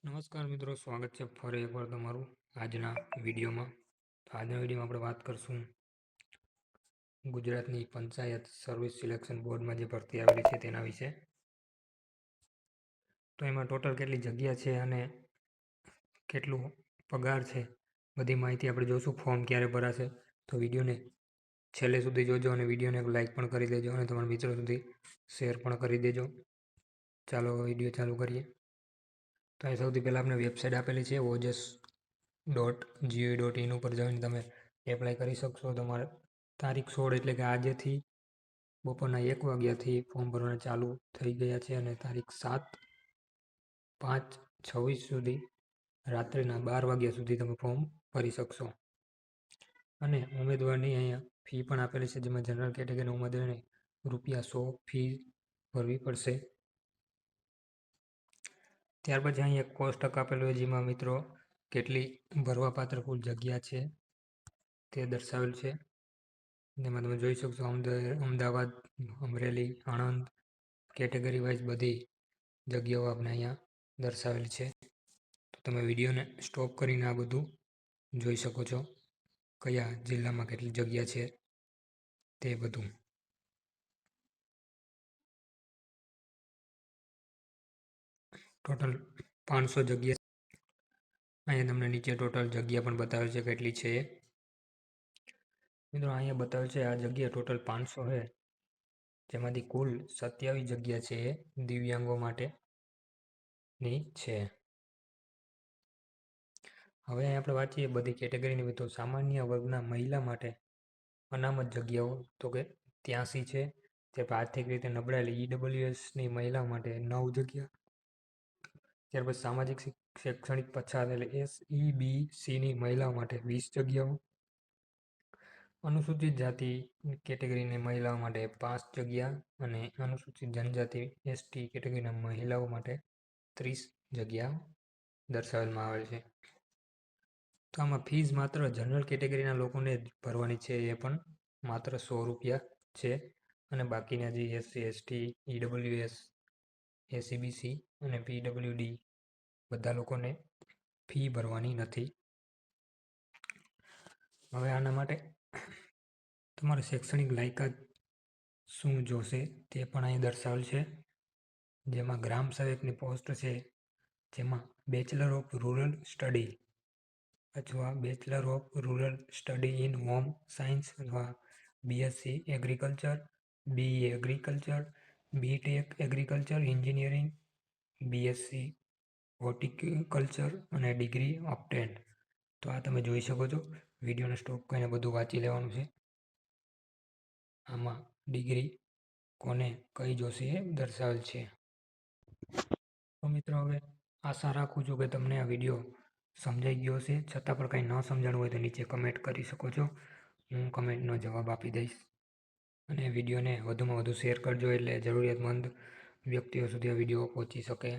નમસ્કાર મિત્રો, સ્વાગત છે ફરી એકવાર તમારું આજના વિડીયોમાં. તો આજના વિડીયોમાં આપણે વાત કરશું ગુજરાતની પંચાયત સર્વિસ સિલેક્શન બોર્ડમાં જે ભરતી આવેલી છે તેના વિશે. તો એમાં ટોટલ કેટલી જગ્યા છે અને કેટલું પગાર છે, બધી માહિતી આપણે જોઈશું. ફોર્મ ક્યારે ભરાશે, તો વિડીયોને છેલ્લે સુધી જોજો અને વિડીયોને એક લાઇક પણ કરી દેજો અને તમારા મિત્રો સુધી શેર પણ કરી દેજો. ચાલો વિડીયો ચાલુ કરીએ. તો અહીં સૌથી પહેલાં આપણે વેબસાઇટ આપેલી છે ojas.gov.in ઉપર જઈને તમે એપ્લાય કરી શકશો. તમારે તારીખ 16 એટલે કે આજેથી બપોરના 1 વાગ્યાથી ફોર્મ ભરવાના ચાલુ થઈ ગયા છે અને તારીખ 7/5/26 સુધી રાત્રિના 12 વાગ્યા સુધી તમે ફોર્મ ભરી શકશો. અને ઉમેદવારની અહીંયા ફી પણ આપેલી છે, જેમાં જનરલ કેટેગરીના ઉમેદવારને ₹100 ફી ભરવી પડશે. ત્યાર પછી અહીં એક કોષ્ટક આપેલું હોય જેમાં મિત્રો કેટલી ભરવાપાત્ર કુલ જગ્યા છે તે દર્શાવેલ છે. જેમાં તમે જોઈ શકશો અમદાવાદ, અમરેલી, આણંદ કેટેગરી વાઇઝ બધી જગ્યાઓ આપણે અહીંયા દર્શાવેલ છે. તો તમે વિડીયોને સ્ટોપ કરીને આ બધું જોઈ શકો છો, કયા જિલ્લામાં કેટલી જગ્યા છે તે બધું. ટોટલ 500 જગ્યા. અહીંયા તમને નીચે ટોટલ જગ્યા પણ બતાવે છે કેટલી છે એ. મિત્રો અહીંયા બતાવે છે આ જગ્યા ટોટલ 500 છે, જેમાંથી કુલ 27 જગ્યા છે એ દિવ્યાંગો માટેની છે. હવે અહીં આપણે વાંચીએ બધી કેટેગરીની. તો સામાન્ય વર્ગના મહિલા માટે અનામત જગ્યાઓ તો કે 83 છે. તે આર્થિક રીતે નબળાયેલી ઈડબ્લ્યુએસની મહિલાઓ માટે 9 જગ્યા. ત્યાર પછી સામાજિક શૈક્ષણિક પછાત એટલે SEBCની મહિલાઓ માટે 20 જગ્યાઓ. અનુસૂચિત જાતિ કેટેગરીની મહિલાઓ માટે 5 જગ્યા અને અનુસૂચિત જનજાતિ ST કેટેગરીના મહિલાઓ માટે 30 જગ્યા દર્શાવવામાં આવેલ છે. તો આમાં ફીઝ માત્ર જનરલ કેટેગરીના લોકોને જ ભરવાની છે, એ પણ માત્ર ₹100 છે. અને બાકીના જે SC, ST, EWS, SEBC અને PWD બધા લોકોને ફી ભરવાની નથી. હવે આના માટે તમારે શૈક્ષણિક લાયકાત શું જોશે તે પણ અહીં દર્શાવેલ છે, જેમાં ગ્રામ સેવકની પોસ્ટ છે, જેમાં બેચલર ઓફ રૂરલ સ્ટડી અથવા bachelor of rural study in home science અથવા BSc agriculture, BE agriculture, BTech agriculture engineering, BSc horticulture અને ડિગ્રી ઓબ્ટેન્ડ. તો આ તમે જોઈ શકો છો. વિડીયોને સ્ટોપ કરીને બધું વાંચી લેવાનું છે. આમાં ડિગ્રી કોને કઈ જોશે એ દર્શાવેલ છે. તો મિત્રો હવે આશા રાખું છું કે તમને આ વિડીયો સમજાઈ ગયો હશે. છતાં પણ કંઈ ન સમજાણું હોય તો નીચે કમેન્ટ કરી શકો છો, હું કમેન્ટનો જવાબ આપી દઈશ. અને વિડીયોને વધુમાં વધુ શેર કરજો એટલે જરૂરિયાતમંદ વ્યક્તિઓ સુધી આ વિડીયો પહોંચી શકે.